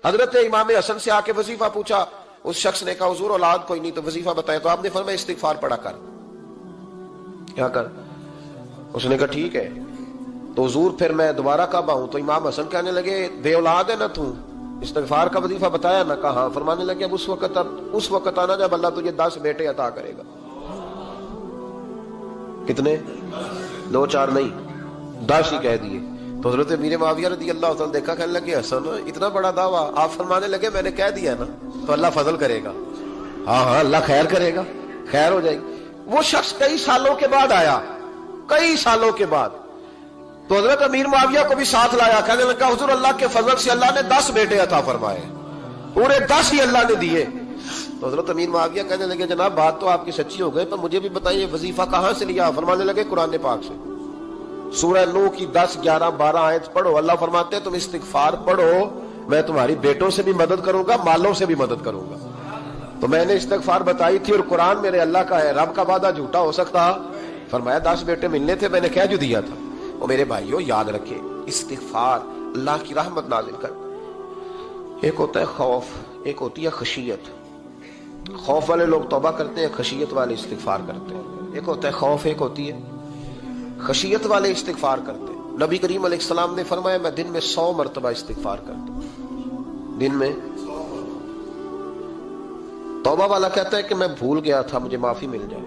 حضرت امام حسن سے آ کے وظیفہ پوچھا، اس شخص نے کہا حضور اولاد کوئی نہیں تو وظیفہ بتائے، تو آپ نے فرمایا استغفار پڑھا کر، کیا کر؟ اس نے کہا ٹھیک ہے۔ تو حضور پھر میں دوبارہ کب آؤں؟ تو امام حسن کہنے لگے بے اولاد ہے نا تو، استغفار کا وظیفہ بتایا نا؟ کہا۔ فرمانے لگے اب اس وقت آنا جب اللہ تجھے 10 بیٹے عطا کرے گا۔ کتنے؟ 2 4 نہیں، 10 ہی کہہ دیے۔ تو حضرت امیر معاویہ رضی اللہ تعالیٰ دیکھا، کہنے لگے حسن اتنا بڑا دعویٰ؟ آپ فرمانے لگے میں نے کہہ دیا نا تو اللہ فضل کرے گا، ہاں اللہ خیر کرے گا، خیر ہو جائے گی۔ وہ شخص کئی سالوں کے بعد آیا، کئی سالوں کے بعد، تو حضرت امیر معاویہ کو بھی ساتھ لایا، کہنے لگا حضور اللہ کے فضل سے اللہ نے 10 بیٹے عطا فرمائے، پورے 10 ہی اللہ نے دیے۔ تو حضرت امیر معاویہ کہنے لگے جناب بات تو آپ کی سچی ہو گئی، پر مجھے بھی بتائیے وظیفہ کہاں سے لیا؟ فرمانے لگے قرآن پاک سے، سورہ نوح کی 10 11 12 آیت پڑھو۔ اللہ فرماتے ہیں تم استغفار پڑھو، میں تمہاری بیٹوں سے بھی مدد کروں گا، مالوں سے بھی مدد کروں گا۔ تو میں نے استغفار بتائی تھی، اور قرآن میرے اللہ کا ہے، رب کا وعدہ جھوٹا ہو سکتا؟ فرمایا 10 بیٹے ملنے تھے، میں نے کہہ جو دیا تھا۔ اور میرے بھائیوں یاد رکھے، استغفار اللہ کی رحمت نازل کر۔ ایک ہوتا ہے خوف، ایک ہوتی ہے خشیت۔ خوف والے لوگ توبہ کرتے ہیں، خشیت والے استغفار کرتے ہیں۔ ایک ہوتا ہے خوف، ایک ہوتی ہے خشیت والے استغفار کرتے ہیں۔ نبی کریم علیہ السلام نے فرمایا میں دن میں 100 مرتبہ استغفار کرتا ہوں، دن میں۔ توبہ والا کہتا ہے کہ میں بھول گیا تھا، مجھے معافی مل جائے،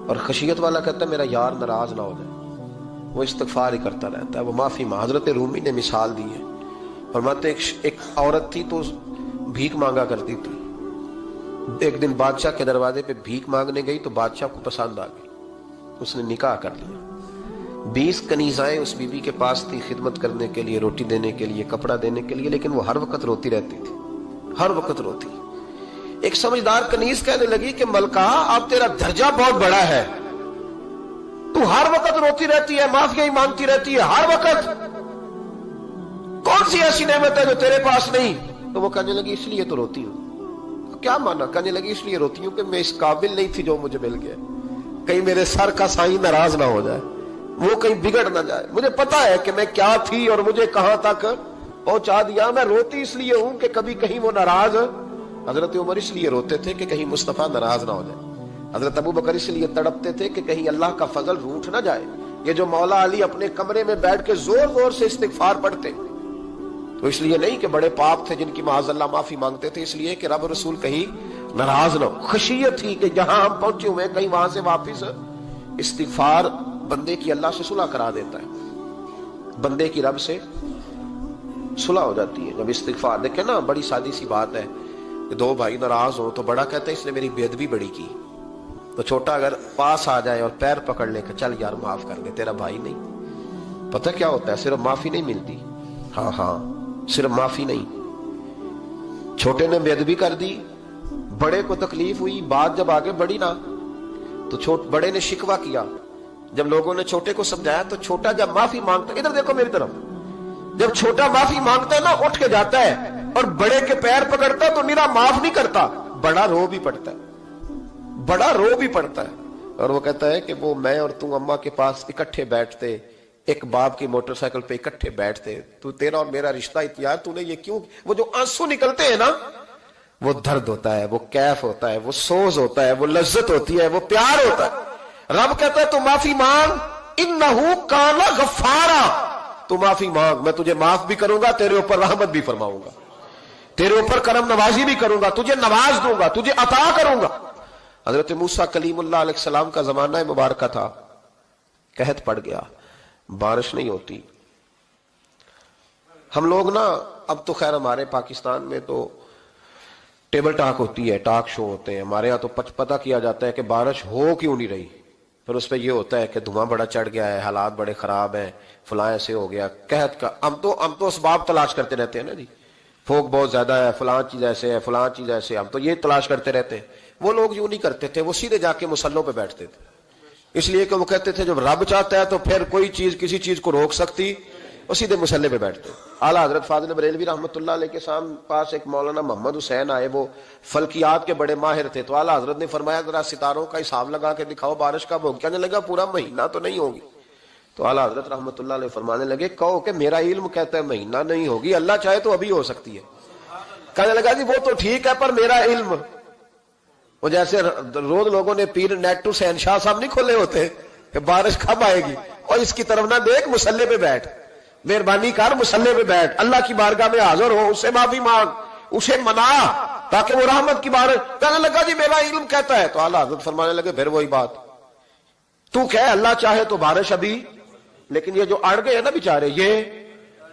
اور خشیت والا کہتا ہے میرا یار ناراض نہ ہو جائے، وہ استغفار ہی کرتا رہتا ہے، وہ معافی مانگ۔ حضرت رومی نے مثال دی ہے، فرماتے ایک عورت تھی تو بھیک مانگا کرتی تھی، ایک دن بادشاہ کے دروازے پہ بھیک مانگنے گئی تو بادشاہ کو پسند آ گئی، اس نے نکاح کر لیا۔ 20 کنیزائیں اس بی بی کے پاس تھی خدمت کرنے کے لیے، روٹی دینے کے لیے، کپڑا دینے کے لیے، لیکن وہ ہر وقت روتی رہتی تھی، ہر وقت روتی۔ ایک سمجھدار کنیز کہنے لگی کہ ملکہ اب تیرا درجہ بہت بڑا ہے، تو ہر وقت روتی رہتی ہے، معافیاں ہی مانگتی رہتی ہے ہر وقت، کون سی ایسی نعمت ہے جو تیرے پاس نہیں؟ تو وہ کہنے لگی اس لیے تو روتی ہوں۔ کیا مانا؟ کہنے لگی اس لیے روتی ہوں کہ میں اس قابل نہیں تھی جو مجھے مل گیا، کہیں میرے سر کا سائیں ناراض نہ ہو جائے، وہ کہیں بگڑ نہ جائے، مجھے پتا ہے کہ میں کیا تھی اور مجھے کہاں تک پہنچا دیا، میں روتی اس لیے ہوں کہ کبھی کہیں وہ ناراض۔ حضرت عمر اس لیے روتے تھے کہ کہیں مصطفیٰ ناراض نہ ہو جائے، حضرت ابو بکر اس لیے تڑپتے تھے کہ کہیں اللہ کا فضل روٹھ نہ جائے۔ یہ جو مولا علی اپنے کمرے میں بیٹھ کے زور زور سے استغفار پڑھتے تو اس لیے نہیں کہ بڑے پاپ تھے جن کی معاذ اللہ معافی مانگتے تھے، اس لیے کہ رب رسول کہیں ناراض نہ ہو۔ خشیت تھی کہ جہاں ہم پہنچے ہوئے کہیں وہاں سے واپس۔ استغفار بندے کی اللہ سے صلح کرا دیتا ہے، بندے کی رب سے صلح ہو جاتی ہے جب استغفار۔ دیکھیں نا بڑی سادی سی بات ہے کہ 2 بھائی ناراض ہو تو بڑا کہتا ہے اس نے میری بے ادبی بڑی کی، تو چھوٹا اگر پاس آ جائے اور پیر پکڑ لے کہ چل یار معاف کر دے، تیرا بھائی نہیں۔ پتہ کیا ہوتا ہے؟ صرف معافی نہیں ملتی، ہاں صرف معافی نہیں، چھوٹے نے بے ادبی کر دی، بڑے کو تکلیف ہوئی، بات جب آگے بڑھی نا تو بڑے نے شکوہ کیا، جب لوگوں نے چھوٹے کو سمجھایا تو چھوٹا جب معافی مانگتا، ادھر دیکھو میری طرف، جب چھوٹا معافی مانگتا ہے نا اٹھ کے جاتا ہے اور بڑے کے پیر پکڑتا ہے تو میرا معاف نہیں کرتا، بڑا رو بھی پڑتا ہے، بڑا رو بھی پڑتا ہے، اور وہ کہتا ہے کہ وہ میں اور تم اماں کے پاس اکٹھے بیٹھتے، ایک باپ کی موٹر سائیکل پہ اکٹھے بیٹھتے، تو تیرا اور میرا رشتہ اتیار تو نے یہ کیوں؟ وہ جو آنسو نکلتے ہیں نا وہ درد ہوتا ہے، وہ کیف ہوتا ہے، وہ سوز ہوتا ہے، وہ لذت ہوتی ہے، وہ پیار ہوتا ہے۔ رب کہتا ہے تو معافی مانگ، انہو کان غفارا، تو معافی مانگ، میں تجھے معاف بھی کروں گا، تیرے اوپر رحمت بھی فرماؤں گا، تیرے اوپر کرم نوازی بھی کروں گا، تجھے نواز دوں گا، تجھے عطا کروں گا۔ حضرت موسیٰ کلیم اللہ علیہ السلام کا زمانہ مبارکہ تھا، قحط پڑ گیا، بارش نہیں ہوتی۔ ہم لوگ نا اب تو خیر ہمارے پاکستان میں تو ٹیبل ٹاک ہوتی ہے، ٹاک شو ہوتے ہیں، ہمارے ہاں تو پتہ کیا جاتا ہے کہ بارش ہو کیوں نہیں رہی، پھر اس پہ یہ ہوتا ہے کہ دھواں بڑا چڑھ گیا ہے، حالات بڑے خراب ہیں، فلاں ایسے ہو گیا، قحط کا۔ ہم تو اسباب تلاش کرتے رہتے ہیں نا جی، پھوک بہت زیادہ ہے، فلاں چیز ایسے ہے، فلاں چیز ایسے، ہم تو یہ تلاش کرتے رہتے ہیں۔ وہ لوگ یوں نہیں کرتے تھے، وہ سیدھے جا کے مصلوں پہ بیٹھتے تھے، اس لیے کہ وہ کہتے تھے جب رب چاہتا ہے تو پھر کوئی چیز کسی چیز کو روک سکتی، وہ سیدھے مصلے پہ بیٹھتے۔ اعلیٰ حضرت فاضل بریلوی رحمۃ اللہ علیہ کے پاس ایک مولانا محمد حسین آئے، وہ فلکیات کے بڑے ماہر تھے، تو اعلیٰ حضرت نے فرمایا ذرا ستاروں کا حساب لگا کے دکھاؤ بارش کب ہوگی؟ کہنے لگا پورا مہینہ تو نہیں ہوگی، تو اعلیٰ حضرت رحمت اللہ علیہ فرمانے لگے کہو کہ میرا علم کہتا ہے مہینہ نہیں ہوگی، اللہ چاہے تو ابھی ہو سکتی ہے۔ کہنے لگا جی وہ تو ٹھیک ہے پر میرا علم، وہ جیسے روز لوگوں نے پیر نیٹ ٹو شہنشاہ صاحب نہیں کھولے ہوتے کہ بارش کب آئے گی، اور اس کی طرف نہ دیکھ، مصلے پہ بیٹھ، مہربانی کر مصلے پہ بیٹھ، اللہ کی بارگاہ میں حاضر ہو، اس سے معافی مانگ، اسے منا تاکہ وہ رحمت کی بارش۔ کہنے لگا جی میرا علم کہتا ہے۔ تو اعلیٰ حضرت فرمانے لگے پھر وہی بات، تو کہ اللہ چاہے تو بارش ابھی، لیکن یہ جو اڑ گئے ہیں نا بیچارے، یہ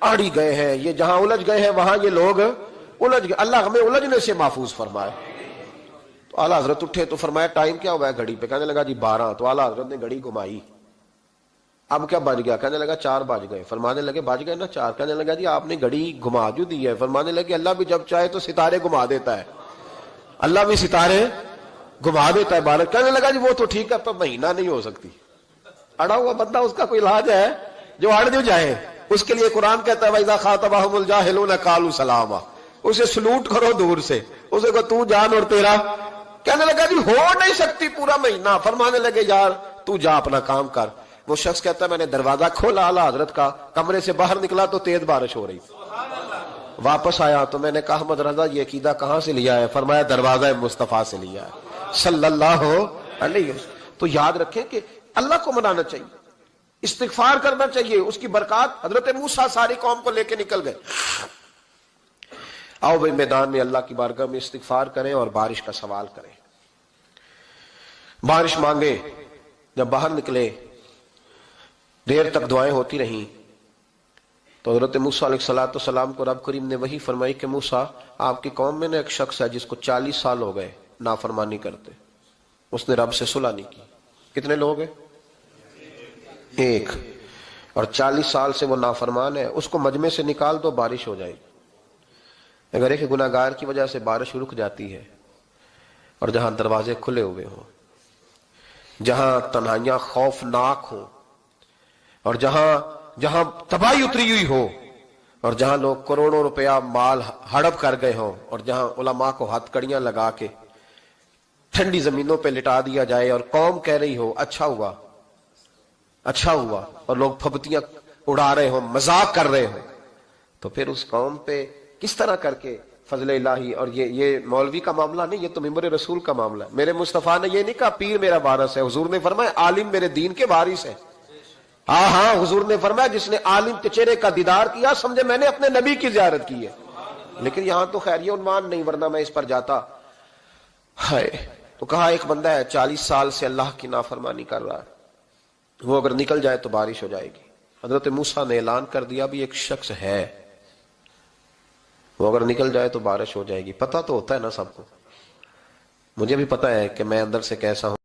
اڑ ہی گئے ہیں، یہ جہاں الجھ گئے ہیں وہاں یہ لوگ الجھ گئے، اللہ ہمیں الجھنے سے محفوظ فرمائے۔ تو اعلیٰ حضرت اٹھے تو فرمایا ٹائم کیا ہوا ہے گھڑی پہ؟ کہنے لگا جی 12۔ تو اعلیٰ حضرت نے گھڑی گھمائی، اب کیا بج گیا؟ کہنے لگا 4 بج گئے۔ فرمانے لگے بج گئے نا 4؟ کہنے لگا جی آپ نے گھڑی گھما جو دی ہے۔ فرمانے لگے اللہ بھی جب چاہے تو ستارے گھما دیتا ہے، اللہ بھی ستارے گھما دیتا ہے بارش۔ کہنے لگا جی وہ تو ٹھیک ہے پر مہینہ نہیں ہو سکتی۔ اڑا ہوا بندہ، اس کا کوئی علاج ہے جو اڑ جو جائے، اس کے لیے قرآن کہتا ہے وَإِذَا خَاطَبَهُمُ الْجَاهِلُونَ قَالُوا سَلَامًا، اسے سلوٹ کرو دور سے، اسے کو تو جان اور تیرا۔ کہنے لگا جی ہو نہیں سکتی پورا مہینہ۔ فرمانے لگے یار تو جا اپنا کام کر۔ وہ شخص کہتا ہے میں نے دروازہ کھولا اعلیٰ حضرت کا، کمرے سے باہر نکلا تو تیز بارش ہو رہی، واپس آیا تو میں نے کہا احمد رضا یہ عقیدہ کہاں سے لیا ہے؟ فرمایا دروازہ مصطفیٰ سے لیا ہے صلی اللہ علیہ وسلم۔ تو یاد رکھیں کہ اللہ کو منانا چاہیے، استغفار کرنا چاہیے، اس کی برکات۔ حضرت موسیٰ ساری قوم کو لے کے نکل گئے۔ آؤ بھائی میدان میں اللہ کی بارگاہ میں استغفار کریں اور بارش کا سوال کریں، بارش مانگے۔ جب باہر نکلے دیر تک دعائیں ہوتی رہیں تو حضرت موسیٰ علیہ السلام کو رب کریم نے وحی فرمائی کہ موسیٰ آپ کی قوم میں نے ایک شخص ہے جس کو 40 سال ہو گئے نافرمانی کرتے، اس نے رب سے صلح نہیں کی۔ کتنے لوگ ہیں؟ ایک، اور 40 سال سے وہ نافرمان ہے، اس کو مجمع سے نکال دو بارش ہو جائے گی۔ اگر ایک گناہ گار کی وجہ سے بارش رک جاتی ہے، اور جہاں دروازے کھلے ہوئے ہوں، جہاں تنہائیاں خوفناک ہوں، اور جہاں تباہی اتری ہوئی ہو، اور جہاں لوگ کروڑوں روپیہ مال ہڑپ کر گئے ہوں، اور جہاں علماء کو ہتھ کڑیاں لگا کے ٹھنڈی زمینوں پہ لٹا دیا جائے، اور قوم کہہ رہی ہو اچھا ہوا اچھا ہوا، اور لوگ پھبتیاں اڑا رہے ہوں، مذاق کر رہے ہوں، تو پھر اس قوم پہ کس طرح کر کے فضل الہی۔ اور یہ مولوی کا معاملہ نہیں، یہ تو ممبر رسول کا معاملہ ہے۔ میرے مصطفیٰ نے یہ نہیں کہا پیر میرا وارث ہے، حضور نے فرمایا عالم میرے دین کے وارث ہے۔ ہاں حضور نے فرمایا جس نے عالم کے چہرے کا دیدار کیا سمجھے میں نے اپنے نبی کی زیارت کی ہے۔ لیکن یہاں تو خیر یہ عنوان نہیں، ورنہ میں اس پر جاتا ہے۔ تو کہا ایک بندہ ہے 40 سال سے اللہ کی نافرمانی کر رہا ہے، وہ اگر نکل جائے تو بارش ہو جائے گی۔ حضرت موسیٰ نے اعلان کر دیا بھی ایک شخص ہے، وہ اگر نکل جائے تو بارش ہو جائے گی۔ پتہ تو ہوتا ہے نا سب کو، مجھے بھی پتہ ہے کہ میں اندر سے کیسا ہوں۔